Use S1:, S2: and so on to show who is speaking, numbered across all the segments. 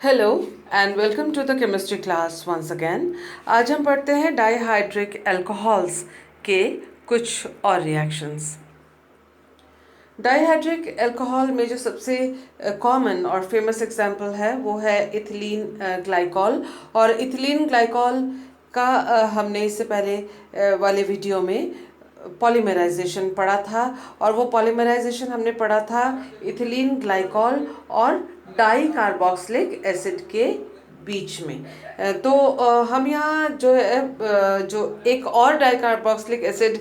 S1: Hello and welcome to the chemistry class once again. आज हम पढ़ते हैं डाइहाइड्रिक अल्कोहल्स के कुछ और रिएक्शंस। डाइहाइड्रिक अल्कोहल में जो सबसे कॉमन और फेमस एग्जांपल है वो है इथिलीन ग्लाइकॉल। और इथिलीन ग्लाइकॉल का हमने इससे पहले वाले वीडियो में पॉलीमराइजेशन पढ़ा था, और वो पॉलीमराइजेशन हमने पढ़ा था इथिलीन ग्लाइकॉल और डाई कार्बोक्सिलिक एसिड के बीच में। तो हम यहाँ जो है जो एक और डाई कार्बोक्सिलिक एसिड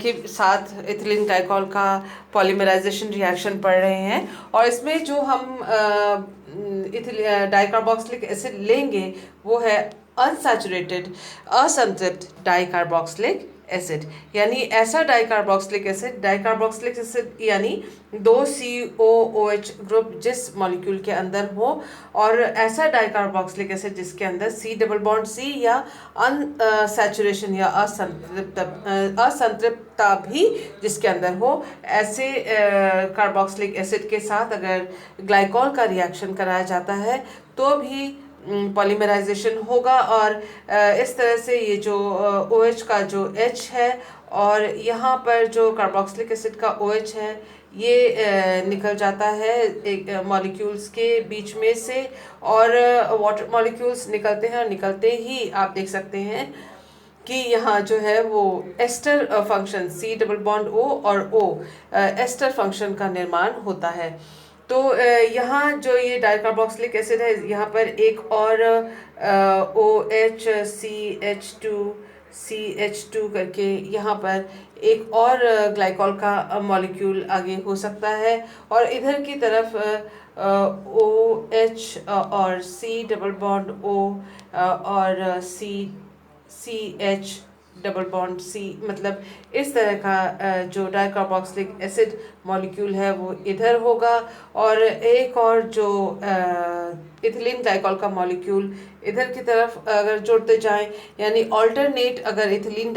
S1: के साथ इथिलीन ग्लाइकॉल का पॉलीमराइजेशन रिएक्शन पढ़ रहे हैं, और इसमें जो हम डाई कार्बोक्सिलिक एसिड लेंगे वो है अनसैचुरेटेड असंतृप्त डाई कार्बोक्सिलिक एसिड, यानी ऐसा डाइकार्बोक्सिलिक एसिड यानी दो COOH ग्रुप जिस मॉलिक्यूल के अंदर हो, और ऐसा डाइकार्बोक्सिलिक एसिड जिसके अंदर C डबल बॉन्ड C या अनसैचुरेशन या असंतृप्तता भी जिसके अंदर हो, ऐसे कार्बोक्सिलिक एसिड के साथ अगर ग्लाइकॉल का रिएक्शन कराया जाता है तो भी पॉलीमराइजेशन होगा। और इस तरह से ये जो OH का जो H है और यहाँ पर जो कार्बोक्सिलिक एसिड का OH है ये निकल जाता है एक मॉलिक्यूल्स के बीच में से, और वाटर मॉलिक्यूल्स निकलते हैं, और निकलते ही आप देख सकते हैं कि यहाँ जो है वो ester function C double bond O और O एस्टर फंक्शन का निर्माण होता है। तो यहाँ जो ये डाइकार्बोक्सिलिक एसिड है, यहाँ पर एक और OHCH2 करके यहाँ पर एक और ग्लाइकॉल का मॉलिक्यूल आगे हो सकता है, और इधर की तरफ OH और C डबल बॉन्ड O और CH डबल बॉन्ड C, मतलब इस तरह का जो डाइकार्बोक्सिलिक एसिड मॉलिक्यूल है वो इधर होगा, और एक और जो इथिलीन ग्लाइकॉल का मॉलिक्यूल इधर की तरफ अगर जोड़ते जाएं, यानी ऑल्टरनेट अगर इथिलीन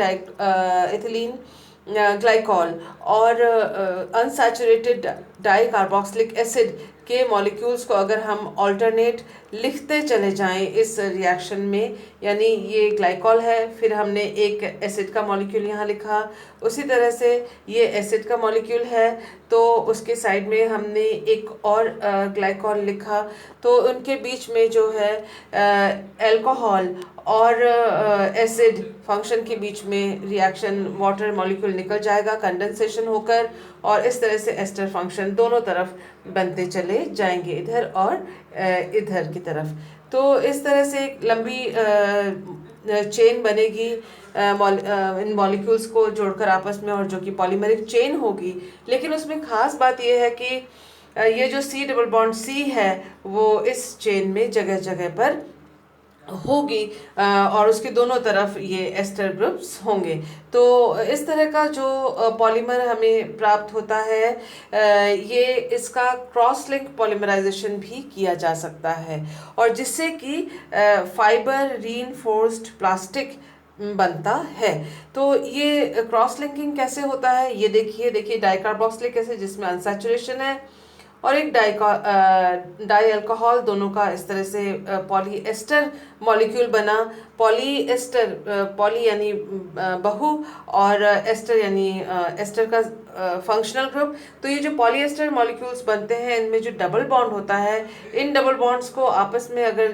S1: ग्लाइकॉल और अनसैचुरेटेड डाई कार्बोक्सिलिक एसिड के मॉलिक्यूल्स को अगर हम ऑल्टरनेट लिखते चले जाएं इस रिएक्शन में, यानी ये ग्लाइकॉल है, फिर हमने एक एसिड का मॉलिक्यूल यहाँ लिखा, उसी तरह से ये एसिड का मॉलिक्यूल है तो उसके साइड में हमने एक और ग्लाइकॉल लिखा, तो उनके बीच में जो है अल्कोहल और एसिड फंक्शन के बीच में रिएक्शन वाटर मॉलिक्यूल निकल जाएगा कंडेंसेशन होकर, और इस तरह से एस्टर फंक्शन दोनों तरफ बनते चले जाएंगे, इधर और इधर की तरफ। तो इस तरह से एक लंबी चेन बनेगी इन मॉलिक्यूल्स को जोड़कर आपस में, और जो कि पॉलीमेरिक चेन होगी। लेकिन उसमें खास बात यह है कि ये जो C डबल बॉन्ड C है वो इस चेन में जगह जगह पर होगी, और उसके दोनों तरफ ये एस्टर ग्रुप्स होंगे। तो इस तरह का जो पॉलीमर हमें प्राप्त होता है, ये इसका क्रॉस लिंक पॉलीमराइजेशन भी किया जा सकता है, और जिससे कि फाइबर रीइंफोर्स्ड प्लास्टिक बनता है। तो ये क्रॉस लिंकिंग कैसे होता है ये देखिए डाइकार्बोक्सिलिक एसिड जिसमें अनसैचुरेशन है, और एक डाई अल्कोहल, दोनों का इस तरह से पॉलीएस्टर मॉलिक्यूल बना। पॉली यानी बहु, और एस्टर यानी एस्टर का फंक्शनल ग्रुप। तो ये जो पॉलीएस्टर मॉलिक्यूल्स बनते हैं इनमें जो डबल बॉन्ड होता है, इन डबल बॉन्ड्स को आपस में अगर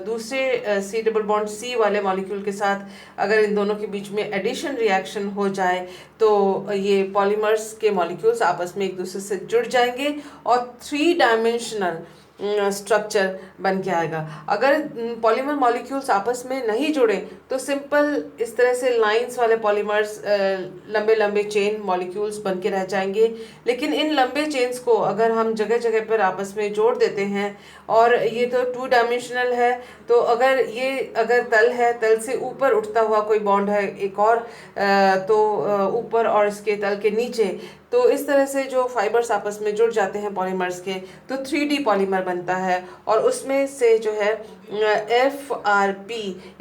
S1: दूसरे C डबल बॉन्ड C वाले मॉलिक्यूल के साथ अगर इन दोनों के बीच में एडिशन रिएक्शन हो जाए तो ये पॉलीमर्स के मॉलिक्यूल्स आपस में एक दूसरे से जुड़ जाएंगे और 3 डायमेंशनल स्ट्रक्चर बन के आएगा। अगर पॉलीमर मॉलिक्यूल्स आपस में नहीं जुड़े तो सिंपल इस तरह से लाइंस वाले पॉलीमर्स लंबे लंबे चेन मॉलिक्यूल्स बन के रह जाएंगे। लेकिन इन लंबे चेन्स को अगर हम जगह जगह पर आपस में जोड़ देते हैं, और ये तो 2 डायमेंशनल है, तो अगर तल है, तल से ऊपर उठता हुआ कोई बॉन्ड है एक और, तो ऊपर और इसके तल के नीचे, तो इस तरह से जो फाइबर्स आपस में जुड़ जाते हैं पॉलीमर्स के, तो 3D पॉलीमर बनता है, और उसमें से जो है FRP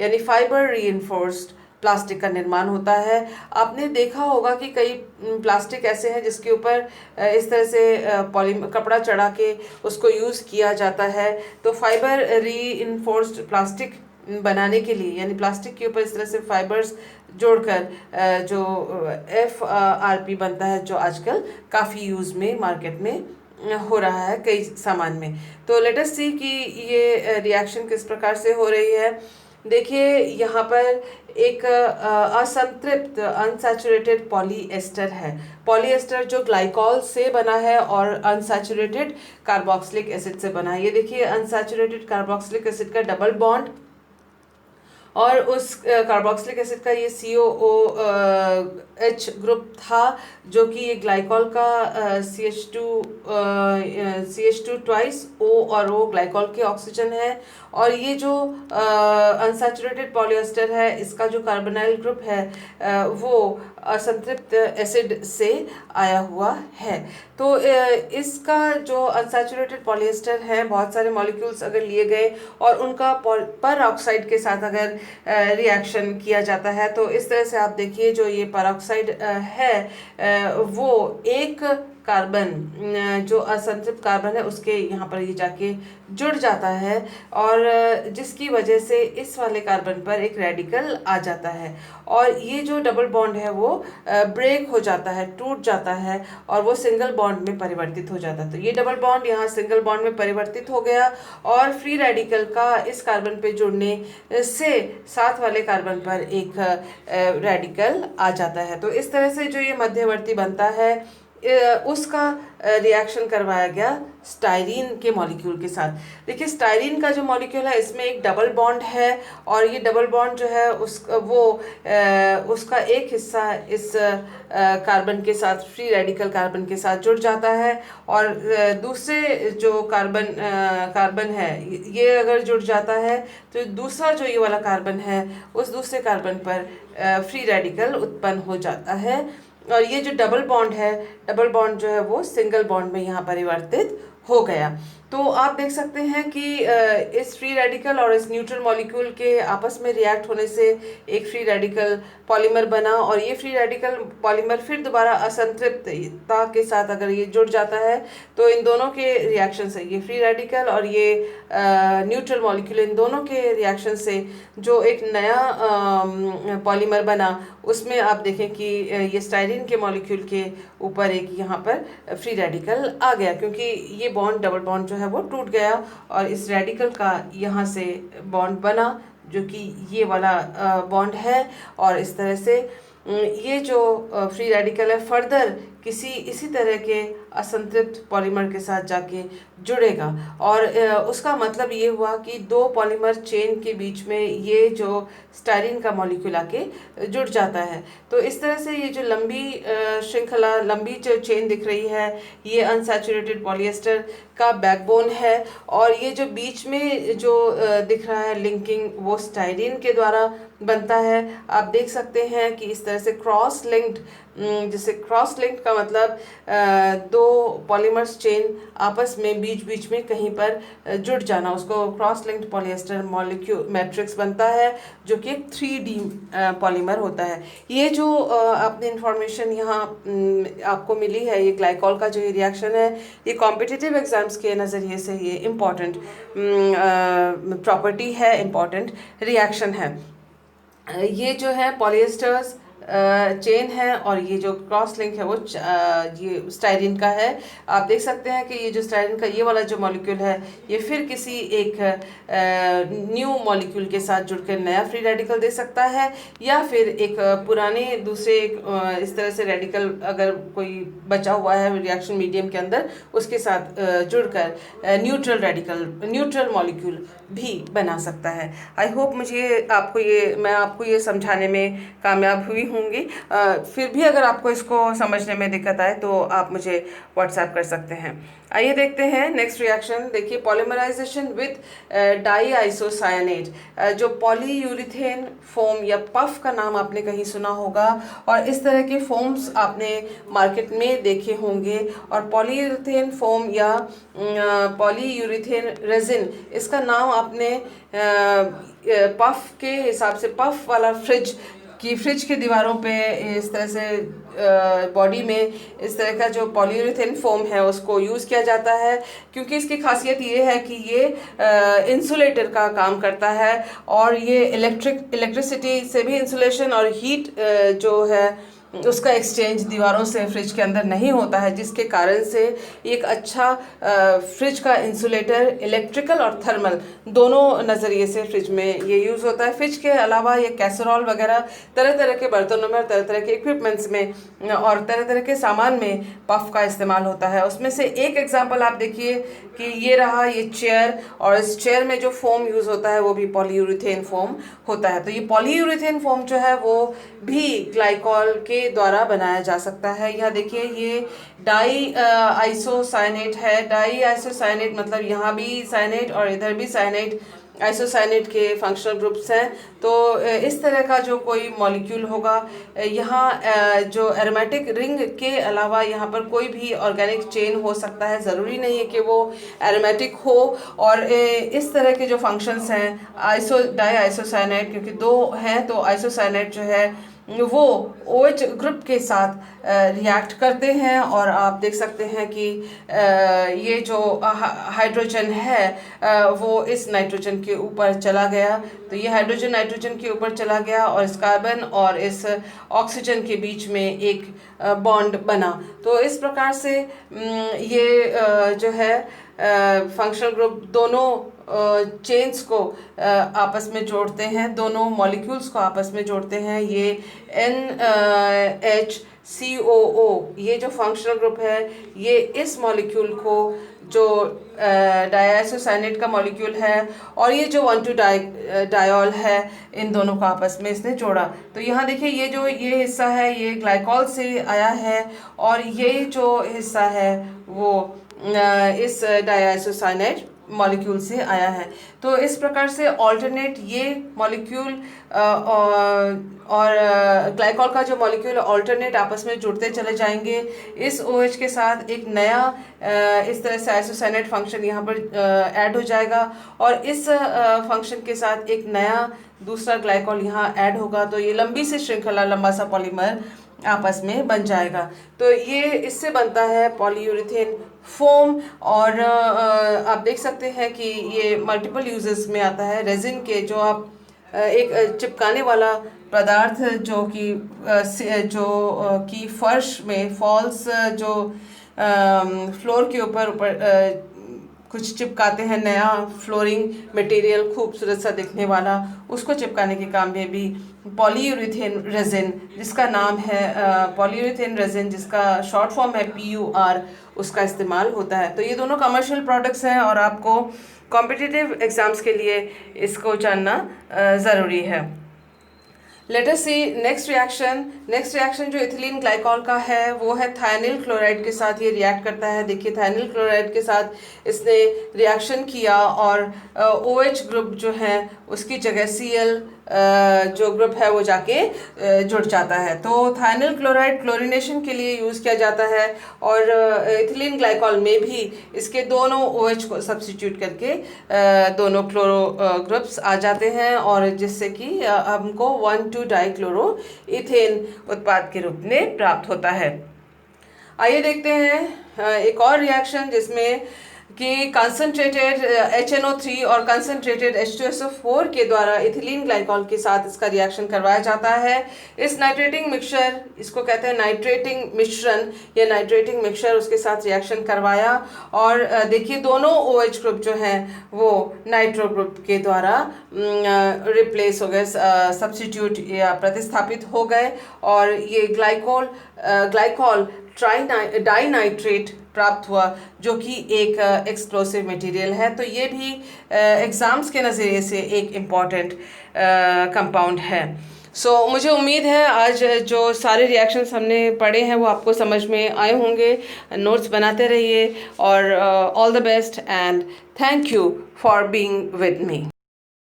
S1: यानी फाइबर रीइंफोर्स्ड प्लास्टिक का निर्माण होता है। आपने देखा होगा कि कई प्लास्टिक ऐसे हैं जिसके ऊपर इस तरह से कपड़ा चढ़ा के उसको यूज़ किया जाता है। तो फाइबर रीइंफोर्स्ड प्लास्टिक बनाने के लिए, यानी प्लास्टिक के ऊपर इस तरह से फाइबर्स जोड़कर जो FRP बनता है, जो आजकल काफ़ी यूज़ में मार्केट में हो रहा है कई सामान में। तो लेट अस सी कि ये रिएक्शन किस प्रकार से हो रही है। देखिए यहाँ पर एक असंतृप्त अनसैचुरेटेड पॉलीएस्टर है। पॉलीएस्टर जो ग्लाइकॉल से बना है और अनसैचुरेटेड कार्बोक्सिलिक एसिड से बना है। ये देखिए अनसैचुरेटेड कार्बोक्सिलिक एसिड का डबल बॉन्ड और उस कार्बोक्सिलिक एसिड का ये COOH ग्रुप था, जो कि ये ग्लाइकॉल का CH2 ट्वाइस O और O ग्लाइकॉल के ऑक्सीजन है। और ये जो अनसैचुरेटेड पॉलीएस्टर है, इसका जो कार्बोनाइल ग्रुप है वो असंतृप्त एसिड से आया हुआ है। तो इसका जो अनसैचुरेटेड पॉलीएस्टर है, बहुत सारे मॉलिक्यूल्स अगर लिए गए और उनका पर ऑक्साइड के साथ अगर रिएक्शन किया जाता है, तो इस तरह से आप देखिए जो ये पर ऑक्साइड है वो एक कार्बन जो असंतृप्त कार्बन है उसके यहाँ पर ये जाके जुड़ जाता है, और जिसकी वजह से इस वाले कार्बन पर एक रेडिकल आ जाता है और ये जो डबल बॉन्ड है वो ब्रेक हो जाता है, टूट जाता है और वो सिंगल बॉन्ड में परिवर्तित हो जाता है। तो ये डबल बॉन्ड यहाँ सिंगल बॉन्ड में परिवर्तित हो गया और फ्री रेडिकल का इस कार्बन पे जुड़ने से साथ वाले कार्बन पर एक रेडिकल आ जाता है। तो इस तरह से जो ये मध्यवर्ती बनता है उसका रिएक्शन करवाया गया स्टाइरीन के मॉलिक्यूल के साथ। देखिए स्टाइरीन का जो मॉलिक्यूल है इसमें एक डबल बॉन्ड है और ये डबल बॉन्ड जो है उसका एक हिस्सा इस कार्बन के साथ, फ्री रेडिकल कार्बन के साथ जुड़ जाता है और दूसरे जो कार्बन है ये अगर जुड़ जाता है तो दूसरा जो ये वाला कार्बन है उस दूसरे कार्बन पर फ्री रेडिकल उत्पन्न हो जाता है और ये जो डबल बॉन्ड है, डबल बॉन्ड जो है वो सिंगल बॉन्ड में यहाँ परिवर्तित हो गया। तो आप देख सकते हैं कि इस फ्री रेडिकल और इस न्यूट्रल मॉलिक्यूल के आपस में रिएक्ट होने से एक फ्री रेडिकल पॉलीमर बना और ये फ्री रेडिकल पॉलीमर फिर दोबारा असंतृप्तता के साथ अगर ये जुड़ जाता है तो इन दोनों के रिएक्शन से, ये फ्री रेडिकल और ये न्यूट्रल मॉलिक्यूल, इन दोनों के रिएक्शन से जो एक नया पॉलीमर बना उसमें आप देखें कि ये स्टाइरीन के मॉलिक्यूल के ऊपर एक यहाँ पर फ्री रेडिकल आ गया, क्योंकि ये बॉन्ड, डबल बॉन्ड जो है वो टूट गया और इस रेडिकल का यहाँ से बॉन्ड बना जो कि ये वाला बॉन्ड है और इस तरह से ये जो फ्री रेडिकल है फर्दर इसी तरह के असंतृप्त पॉलीमर के साथ जाके जुड़ेगा और उसका मतलब ये हुआ कि दो पॉलीमर चेन के बीच में ये जो स्टाइरीन का मॉलिक्यूल आके जुड़ जाता है। तो इस तरह से ये जो लंबी श्रृंखला, लंबी जो चेन दिख रही है ये अनसैचुरेटेड पॉलीएस्टर का बैकबोन है और ये जो बीच में जो दिख रहा है लिंकिंग वो स्टाइरीन के द्वारा बनता है। आप देख सकते हैं कि इस तरह से क्रॉस लिंक्ड, जैसे क्रॉस लिंक्ड का मतलब दो पॉलीमर्स चेन आपस में बीच में कहीं पर जुड़ जाना, उसको cross linked polyester molecule matrix बनता है जो कि एक 3D पॉलीमर होता है। ये जो आपने इंफॉर्मेशन यहाँ आपको मिली है, ये ग्लाइकॉल का जो ये रिएक्शन है, ये कॉम्पिटिटिव एग्जाम्स के नज़रिए से ये इम्पॉर्टेंट प्रॉपर्टी है, इम्पॉर्टेंट रिएक्शन है। ये जो है पॉलीएस्टर्स चेन है और ये जो क्रॉस लिंक है वो ये स्टाइरीन का है। आप देख सकते हैं कि ये जो स्टाइरीन का ये वाला जो मॉलिक्यूल है ये फिर किसी एक न्यू मॉलिक्यूल के साथ जुड़कर नया फ्री रेडिकल दे सकता है या फिर एक पुराने दूसरे इस तरह से रेडिकल अगर कोई बचा हुआ है रिएक्शन मीडियम के अंदर उसके साथ जुड़कर न्यूट्रल मॉलिक्यूल भी बना सकता है। आई होप मैं आपको ये समझाने में कामयाब हुई होंगी। फिर भी अगर आपको इसको समझने में दिक्कत आए तो आप मुझे व्हाट्सएप कर सकते हैं। आइए देखते हैं नेक्स्ट रिएक्शन। देखिए पॉलीमराइजेशन विद डाईआइसोसायनेट, जो पॉलीयूरिथेन फोम या पफ का नाम आपने कहीं सुना होगा और इस तरह के फोम्स आपने मार्केट में देखे होंगे और पॉलीयूरिथेन फोम या पॉलीयूरिथेन रेजिन, इसका नाम आपने पफ के हिसाब से, पफ वाला फ्रिज कि फ्रिज की दीवारों पे इस तरह से बॉडी में इस तरह का जो पॉलीयूरेथेन फोम है उसको यूज़ किया जाता है, क्योंकि इसकी खासियत ये है कि ये इंसुलेटर का काम करता है और ये इलेक्ट्रिसिटी से भी इंसुलेशन और हीट जो है उसका एक्सचेंज दीवारों से फ्रिज के अंदर नहीं होता है, जिसके कारण से एक अच्छा फ्रिज का इंसुलेटर इलेक्ट्रिकल और थर्मल दोनों नज़रिए से फ्रिज में ये यूज़ होता है। फ्रिज के अलावा ये कैसरोल वगैरह तरह तरह के बर्तनों में और तरह तरह के इक्विपमेंट्स में और तरह तरह के सामान में पफ का इस्तेमाल होता है। उसमें से एक एग्जांपल आप देखिए कि ये रहा ये चेयर, और इस चेयर में जो फोम यूज़ होता है वो भी पॉलीयूरेथेन फोम होता है। तो ये पॉलीयूरेथेन फोम जो है वो भी ग्लाइकॉल के द्वारा बनाया जा सकता है। यहाँ देखिए ये डाई आइसोसाइनेट है। डाई आइसोसाइनेट मतलब यहाँ भी साइनेट और इधर भी साइनेट, आइसोसाइनेट के फंक्शनल ग्रुप्स हैं। तो इस तरह का जो कोई मॉलिक्यूल होगा, यहाँ जो एरोमेटिक रिंग के अलावा यहाँ पर कोई भी ऑर्गेनिक चेन हो सकता है, ज़रूरी नहीं है कि वो एरोमेटिक हो। और इस तरह के जो फंक्शंस हैं डाई आइसोसाइनेट, क्योंकि दो हैं तो आइसोसाइनेट जो है वो OH ग्रुप के साथ रिएक्ट करते हैं, और आप देख सकते हैं कि ये जो हाइड्रोजन है वो इस नाइट्रोजन के ऊपर चला गया। तो ये हाइड्रोजन नाइट्रोजन के ऊपर चला गया और इस कार्बन और इस ऑक्सीजन के बीच में एक बॉन्ड बना। तो इस प्रकार से ये जो है फंक्शनल ग्रुप दोनों चेन्स को आपस में जोड़ते हैं, दोनों मॉलिक्यूल्स को आपस में जोड़ते हैं। ये NHCOO ये जो फंक्शनल ग्रुप है ये इस मॉलिक्यूल को जो डाइआइसोसाइनेट का मॉलिक्यूल है और ये जो 1,2-डायॉल है, इन दोनों को आपस में इसने जोड़ा। तो यहाँ देखिए ये हिस्सा है ये ग्लाइकॉल से आया है, और ये जो हिस्सा है वो इस डाइआइसोसाइनेट मॉलिक्यूल से आया है। तो इस प्रकार से ऑल्टरनेट ये मॉलिक्यूल और ग्लाइकॉल का जो मॉलिक्यूल ऑल्टरनेट आपस में जुड़ते चले जाएंगे। इस OH के साथ एक नया इस तरह से आइसोसाइनेट फंक्शन यहाँ पर ऐड हो जाएगा, और इस फंक्शन के साथ एक नया दूसरा ग्लाइकॉल यहाँ ऐड होगा। तो ये लंबी सी श्रृंखला, लंबा सा पॉलीमर आपस में बन जाएगा। तो ये इससे बनता है पॉलीयूरेथेन फोम, और आप देख सकते हैं कि ये मल्टीपल यूजेस में आता है। रेजिन के जो आप एक चिपकाने वाला पदार्थ जो कि फर्श में फॉल्स जो फ्लोर के ऊपर कुछ चिपकाते हैं, नया फ्लोरिंग मटेरियल खूबसूरत सा दिखने वाला, उसको चिपकाने के काम में भी पॉलीयूरेथेन रेजिन, जिसका नाम है पॉलीयूरेथेन रेजिन, जिसका शॉर्ट फॉर्म है PUR, उसका इस्तेमाल होता है। तो ये दोनों कमर्शियल प्रोडक्ट्स हैं और आपको कॉम्पिटिटिव एग्ज़ाम्स के लिए इसको जानना ज़रूरी है। लेट अस सी नेक्स्ट रिएक्शन जो इथिलीन ग्लाइकॉल का है वो है थायनिल क्लोराइड के साथ ये रिएक्ट करता है। देखिए थायनिल क्लोराइड के साथ इसने रिएक्शन किया और OH ग्रुप जो है उसकी जगह Cl जो ग्रुप है वो जाके जुड़ जाता है। तो थायनिल क्लोराइड क्लोरीनेशन के लिए यूज़ किया जाता है, और इथिलीन ग्लाइकॉल में भी इसके दोनों OH को सब्स्टिट्यूट करके दोनों क्लोरो ग्रुप्स आ जाते हैं, और जिससे कि हमको 1,2-डाइक्लोरोइथेन उत्पाद के रूप में प्राप्त होता है। आइए देखते हैं एक और रिएक्शन जिसमें कि कंसनट्रेटेड HNO3 और कंसनट्रेटेड H2SO4 के द्वारा इथिलीन ग्लाइकॉल के साथ इसका रिएक्शन करवाया जाता है। इस नाइट्रेटिंग मिक्सचर, इसको कहते हैं नाइट्रेटिंग मिश्रण या नाइट्रेटिंग मिक्सचर, उसके साथ रिएक्शन करवाया, और देखिए दोनों OH ग्रुप जो हैं वो नाइट्रो ग्रुप के द्वारा रिप्लेस हो गए, सब्स्टिट्यूट या प्रतिस्थापित हो गए, और ये ग्लाइकॉल डाइनाइट्रेट प्राप्त हुआ, जो कि एक एक्सप्लोसिव मटेरियल है। तो ये भी एग्ज़ाम्स के नज़रिए से एक इम्पॉर्टेंट कंपाउंड है। मुझे उम्मीद है आज जो सारे रिएक्शंस हमने पढ़े हैं वो आपको समझ में आए होंगे। नोट्स बनाते रहिए, और all the best and thank you for being with me.